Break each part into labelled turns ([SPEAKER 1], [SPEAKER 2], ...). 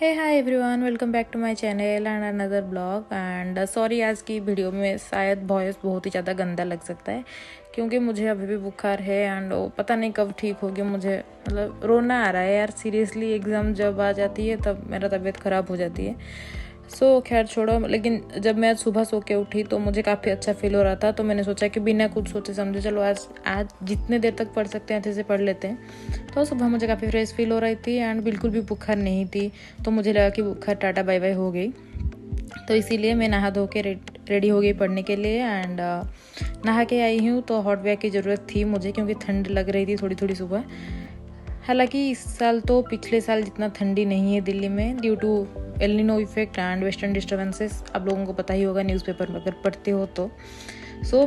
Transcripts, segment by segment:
[SPEAKER 1] Hey hi everyone, welcome back to my channel and another blog. And sorry, आज की video में शायद voice बहुत ही ज़्यादा गंदा लग सकता है क्योंकि मुझे अभी भी बुखार है एंड वो पता नहीं कब ठीक होगी। मुझे मतलब रोना आ रहा है यार, सीरियसली। एग्ज़ाम जब आ जाती है तब मेरा तबीयत ख़राब हो जाती है। खैर छोड़ो। लेकिन जब मैं आज सुबह सो के उठी तो मुझे काफ़ी अच्छा फील हो रहा था, तो मैंने सोचा कि बिना कुछ सोचे समझे चलो आज आज जितने देर तक पढ़ सकते हैं अच्छे से पढ़ लेते हैं। तो सुबह मुझे काफ़ी फ्रेश फील हो रही थी एंड बिल्कुल भी बुखार नहीं थी, तो मुझे लगा कि बुखार टाटा बाय बाय हो गई। तो इसीलिए मैं नहा धो के रेडी हो गई पढ़ने के लिए एंड नहा के आई हूँ। तो हॉट बैग की ज़रूरत थी मुझे क्योंकि ठंड लग रही थी थोड़ी थोड़ी सुबह। हालांकि इस साल तो पिछले साल जितना ठंडी नहीं है दिल्ली में, due to El Nino effect and western disturbances. आप लोगों को पता ही होगा न्यूज़पेपर में अगर पढ़ते हो तो।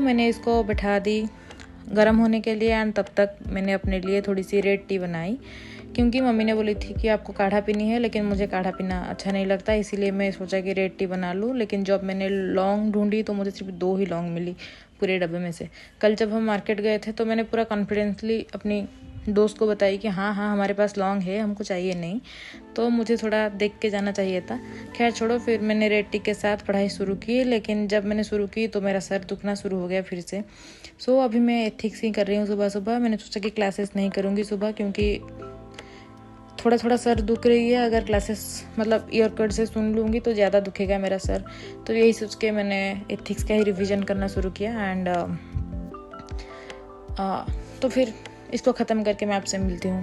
[SPEAKER 1] मैंने इसको बैठा दी गर्म होने के लिए एंड तब तक मैंने अपने लिए थोड़ी सी रेड टी बनाई क्योंकि मम्मी ने बोली थी कि आपको काढ़ा पीनी है, लेकिन मुझे काढ़ा पीना अच्छा नहीं लगता, इसीलिए मैं सोचा कि रेड टी बना लूँ। लेकिन जब मैंने लौंग ढूंढी तो मुझे सिर्फ 2 ही लौंग मिली पूरे डब्बे में से। कल जब हम मार्केट गए थे तो मैंने पूरा कॉन्फिडेंसली अपनी दोस्त को बताई कि हाँ हाँ हमारे पास लौंग है, हमको चाहिए नहीं। तो मुझे थोड़ा देख के जाना चाहिए था। खैर छोड़ो, फिर मैंने रेड टी के साथ पढ़ाई शुरू की। लेकिन जब मैंने शुरू की तो मेरा सर दुखना शुरू हो गया फिर से। अभी मैं एथिक्स ही कर रही हूँ सुबह सुबह। मैंने सोचा कि क्लासेस नहीं करूँगी सुबह क्योंकि थोड़ा थोड़ा सर दुख रही है। अगर क्लासेस मतलब ईयरकड से सुन लूँगी तो ज़्यादा दुखेगा मेरा सर। तो यही सोच के मैंने एथिक्स का ही रिवीजन करना शुरू किया एंड तो फिर इसको ख़त्म करके मैं आपसे मिलती हूँ।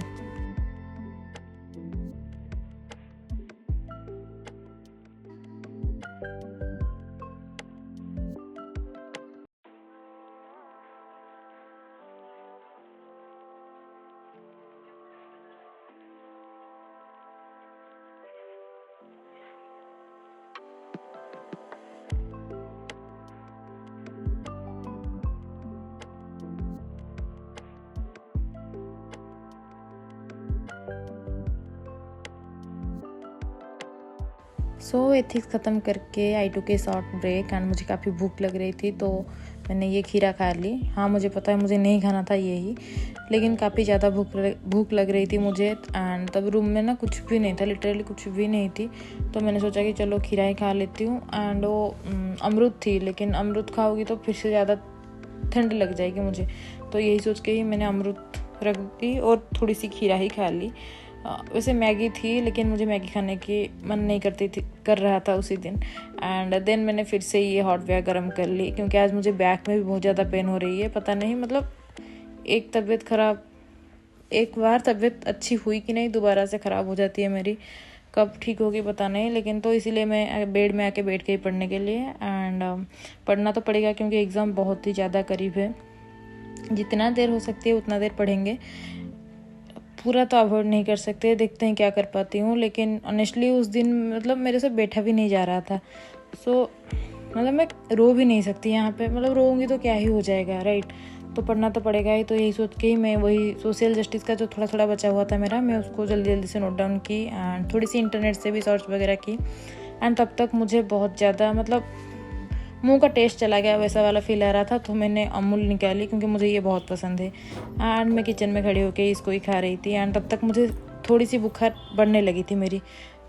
[SPEAKER 1] एथिक्स ख़त्म करके आई टू के शॉर्ट ब्रेक एंड मुझे काफ़ी भूख लग रही थी, तो मैंने ये खीरा खा ली। हाँ मुझे पता है मुझे नहीं खाना था यही, लेकिन काफ़ी ज़्यादा भूख लग रही थी मुझे। एंड तब रूम में ना कुछ भी नहीं था, लिटरली कुछ भी नहीं थी। तो मैंने सोचा कि चलो खीरा ही खा लेती हूँ। एंड वो अमरूद थी, लेकिन अमरूद खाओगी तो फिर से ज़्यादा ठंड लग जाएगी मुझे। तो यही सोच के ही मैंने अमरूद रख दी और थोड़ी सी खीरा ही खा ली। वैसे मैगी थी, लेकिन मुझे मैगी खाने की मन नहीं कर रहा था उसी दिन। एंड देन मैंने फिर से ये हॉट बैग गर्म कर ली क्योंकि आज मुझे बैक में भी बहुत ज़्यादा पेन हो रही है। पता नहीं मतलब एक बार तबीयत अच्छी हुई कि नहीं, दोबारा से ख़राब हो जाती है मेरी। कब ठीक होगी पता नहीं। लेकिन तो इसीलिए मैं बेड में आके बैठ गई पढ़ने के लिए एंड पढ़ना तो पड़ेगा क्योंकि एग्ज़ाम बहुत ही ज़्यादा करीब है। जितना देर हो सकती है उतना देर पढ़ेंगे, पूरा तो अवॉइड नहीं कर सकते। देखते हैं क्या कर पाती हूँ। लेकिन ऑनेस्टली उस दिन मतलब मेरे से बैठा भी नहीं जा रहा था। मतलब मैं रो भी नहीं सकती यहाँ पे, मतलब रोऊंगी तो क्या ही हो जाएगा, राइट। तो पढ़ना तो पड़ेगा ही। तो यही सोच के ही मैं वही सोशल जस्टिस का जो थोड़ा थोड़ा बचा हुआ था मेरा, मैं उसको जल्दी जल्दी से नोट डाउन की एंड थोड़ी सी इंटरनेट से भी सर्च वगैरह की। एंड तब तक मुझे बहुत ज़्यादा मतलब मुंह का टेस्ट चला गया, वैसा वाला फील आ रहा था। तो मैंने अमूल निकाली क्योंकि मुझे ये बहुत पसंद है एंड मैं किचन में खड़ी होकर इसको ही खा रही थी। एंड तब तक मुझे थोड़ी सी बुखार बढ़ने लगी थी मेरी।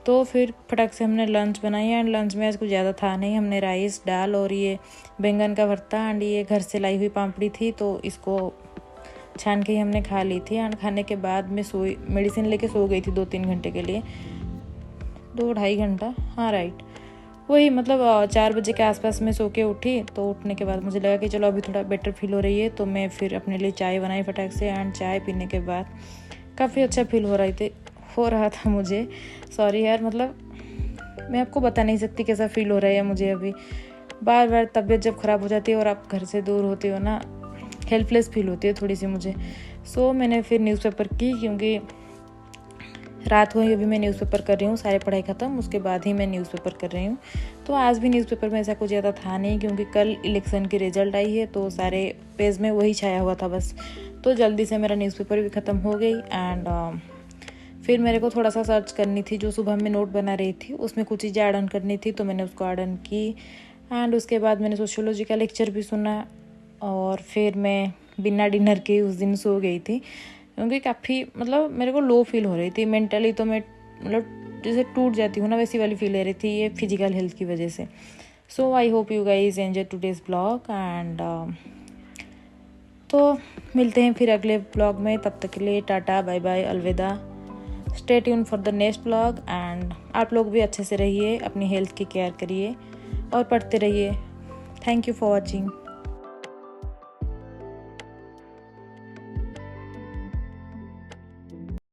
[SPEAKER 1] तो फिर फटाक से हमने लंच बनाई एंड लंच में आज कुछ ज़्यादा था नहीं। हमने राइस, दाल और ये बैंगन का भरता एंड ये घर से लाई हुई पापड़ी थी, तो इसको छान के ही हमने खा ली थी। एंड खाने के बाद मैं मेडिसिन लेके सो गई थी 2-3 घंटे के लिए, 2-2.5 घंटा, हाँ राइट वही। मतलब 4 बजे के आसपास मैं सो के उठी। तो उठने के बाद मुझे लगा कि चलो अभी थोड़ा बेटर फील हो रही है, तो मैं फिर अपने लिए चाय बनाई फटाक से। एंड चाय पीने के बाद काफ़ी अच्छा फील हो रहा था मुझे। सॉरी यार, मतलब मैं आपको बता नहीं सकती कैसा फील हो रहा है मुझे अभी। बार बार तबीयत जब ख़राब हो जाती है और आप घर से दूर होते हो ना, हेल्पलेस फील होती है थोड़ी सी मुझे। मैंने फिर न्यूज़पेपर की क्योंकि रात को ही अभी मैं न्यूज़पेपर कर रही हूँ, सारे पढ़ाई ख़त्म उसके बाद ही मैं न्यूज़पेपर कर रही हूँ। तो आज भी न्यूज़पेपर में ऐसा कुछ ज़्यादा था नहीं क्योंकि कल इलेक्शन की रिज़ल्ट आई है, तो सारे पेज में वही छाया हुआ था बस। तो जल्दी से मेरा न्यूज़पेपर भी ख़त्म हो गई एंड फिर मेरे को थोड़ा सा सर्च करनी थी। जो सुबह में नोट बना रही थी उसमें कुछ चीज़ें ऐड ऑन करनी थी, तो मैंने उसको ऐड ऑन की। एंड उसके बाद मैंने सोशियोलॉजी का लेक्चर भी सुना और फिर मैं बिना डिनर के उस दिन सो गई थी क्योंकि काफ़ी मतलब मेरे को लो फील हो रही थी मेंटली। तो मैं मतलब जैसे टूट जाती हूँ ना, वैसी वाली फील ले रही थी ये फिजिकल हेल्थ की वजह से। So I hope you guys enjoy today's blog and तो मिलते हैं फिर अगले ब्लॉग में। तब तक के लिए टाटा बाय बाय अलविदा। Stay tune for the next blog and आप लोग भी अच्छे से रहिए, अपनी हेल्थ की केयर करिए और पढ़ते रहिए। Thank you for watching.